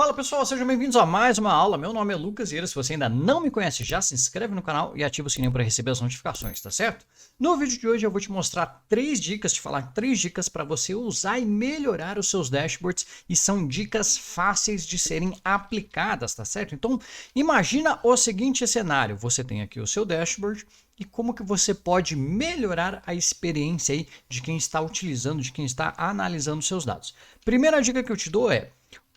Fala pessoal, sejam bem-vindos a mais uma aula. Meu nome é Lucas Vieira. Se você ainda não me conhece, já se inscreve no canal e ativa o sininho para receber as notificações, tá certo? No vídeo de hoje eu vou te mostrar te falar três dicas para você usar e melhorar os seus dashboards, e são dicas fáceis de serem aplicadas, tá certo? Então, imagina o seguinte cenário: você tem aqui o seu dashboard e como que você pode melhorar a experiência aí de quem está utilizando, de quem está analisando seus dados. Primeira dica que eu te dou é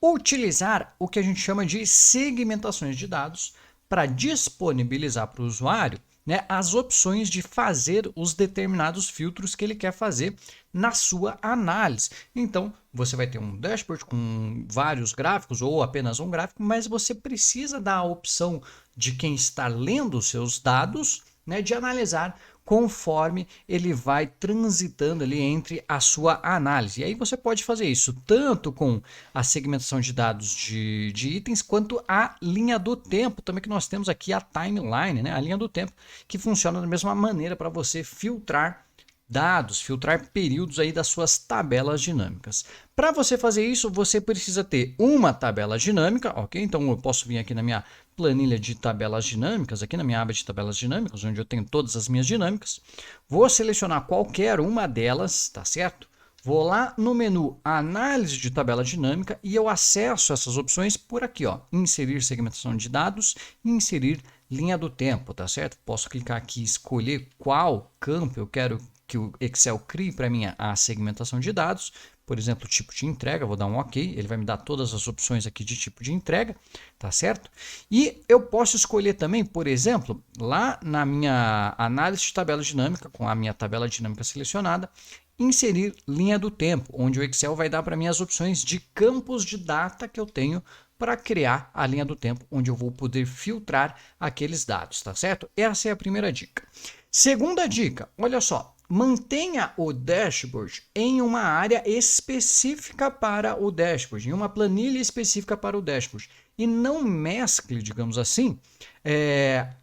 utilizar o que a gente chama de segmentações de dados para disponibilizar para o usuário, né, as opções de fazer os determinados filtros que ele quer fazer na sua análise. Então, você vai ter um dashboard com vários gráficos ou apenas um gráfico, mas você precisa dar a opção de quem está lendo os seus dados, né, de analisar conforme ele vai transitando ali entre a sua análise. E aí você pode fazer isso tanto com a segmentação de dados de itens, quanto a linha do tempo também, que nós temos aqui a timeline, né? A linha do tempo, que funciona da mesma maneira para você filtrar dados, filtrar períodos aí das suas tabelas dinâmicas. Para você fazer isso, você precisa ter uma tabela dinâmica, ok? Então eu posso vir aqui na minha planilha de tabelas dinâmicas, aqui na minha aba de tabelas dinâmicas, onde eu tenho todas as minhas dinâmicas. Vou selecionar qualquer uma delas, tá certo? Vou lá no menu Análise de tabela dinâmica e eu acesso essas opções por aqui, ó, Inserir segmentação de dados e Inserir linha do tempo, tá certo? Posso clicar aqui e escolher qual campo eu quero que o Excel crie para mim a segmentação de dados. Por exemplo, tipo de entrega, vou dar um OK, ele vai me dar todas as opções aqui de tipo de entrega, tá certo? E eu posso escolher também, por exemplo, lá na minha análise de tabela dinâmica, com a minha tabela dinâmica selecionada, inserir linha do tempo, onde o Excel vai dar para mim as opções de campos de data que eu tenho para criar a linha do tempo, onde eu vou poder filtrar aqueles dados, tá certo? Essa é a primeira dica. Segunda dica, olha só. Mantenha o dashboard em uma área específica para o dashboard, em uma planilha específica para o dashboard. E não mescle, digamos assim,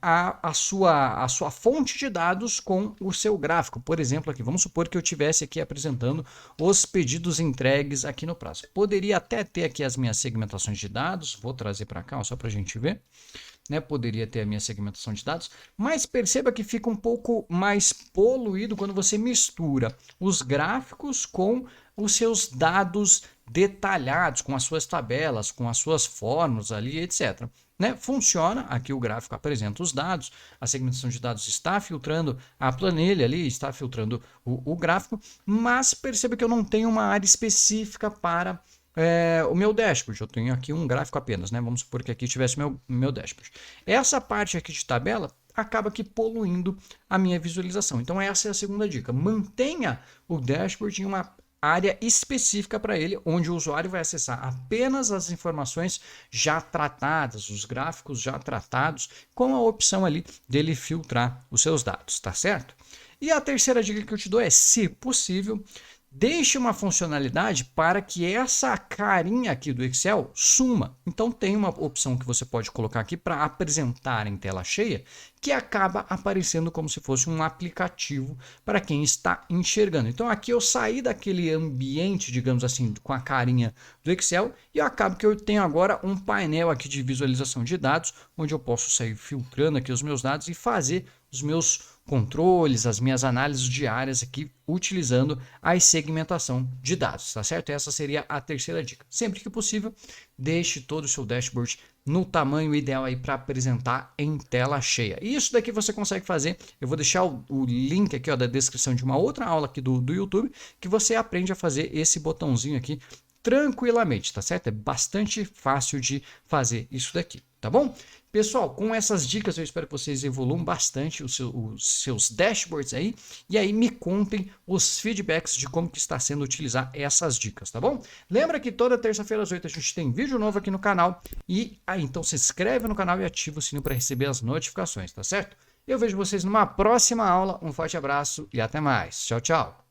a sua fonte de dados com o seu gráfico. Por exemplo, aqui, vamos supor que eu estivesse aqui apresentando os pedidos entregues aqui no prazo. Poderia até ter aqui as minhas segmentações de dados, vou trazer para cá, ó, só para a gente ver. Né, poderia ter a minha segmentação de dados, mas perceba que fica um pouco mais poluído quando você mistura os gráficos com os seus dados detalhados, com as suas tabelas, com as suas fórmulas ali, etc. Né? Funciona, aqui o gráfico apresenta os dados, a segmentação de dados está filtrando a planilha ali, está filtrando o gráfico, mas perceba que eu não tenho uma área específica para o meu dashboard. Eu tenho aqui um gráfico apenas, né? Vamos supor que aqui tivesse meu dashboard. Essa parte aqui de tabela acaba aqui poluindo a minha visualização. Então essa é a segunda dica. Mantenha o dashboard em uma área específica para ele, onde o usuário vai acessar apenas as informações já tratadas, os gráficos já tratados, com a opção ali dele filtrar os seus dados, tá certo? E a terceira dica que eu te dou é, se possível, deixe uma funcionalidade para que essa carinha aqui do Excel suma. Então tem uma opção que você pode colocar aqui para apresentar em tela cheia, que acaba aparecendo como se fosse um aplicativo para quem está enxergando. Então aqui eu saí daquele ambiente, digamos assim, com a carinha do Excel, e eu acabo que eu tenho agora um painel aqui de visualização de dados, onde eu posso sair filtrando aqui os meus dados e fazer os meus controles, as minhas análises diárias aqui, utilizando a segmentação de dados, tá certo? Essa seria a terceira dica. Sempre que possível, deixe todo o seu dashboard no tamanho ideal aí para apresentar em tela cheia. E isso daqui você consegue fazer, eu vou deixar o link aqui, ó, da descrição de uma outra aula aqui do YouTube, que você aprende a fazer esse botãozinho aqui tranquilamente, tá certo? É bastante fácil de fazer isso daqui, tá bom? Pessoal, com essas dicas eu espero que vocês evoluam bastante os seus dashboards aí, e aí me contem os feedbacks de como que está sendo utilizar essas dicas, tá bom? Lembra que toda terça-feira às 8 a gente tem vídeo novo aqui no canal, e aí então se inscreve no canal e ativa o sininho para receber as notificações, tá certo? Eu vejo vocês numa próxima aula, um forte abraço e até mais. Tchau, tchau!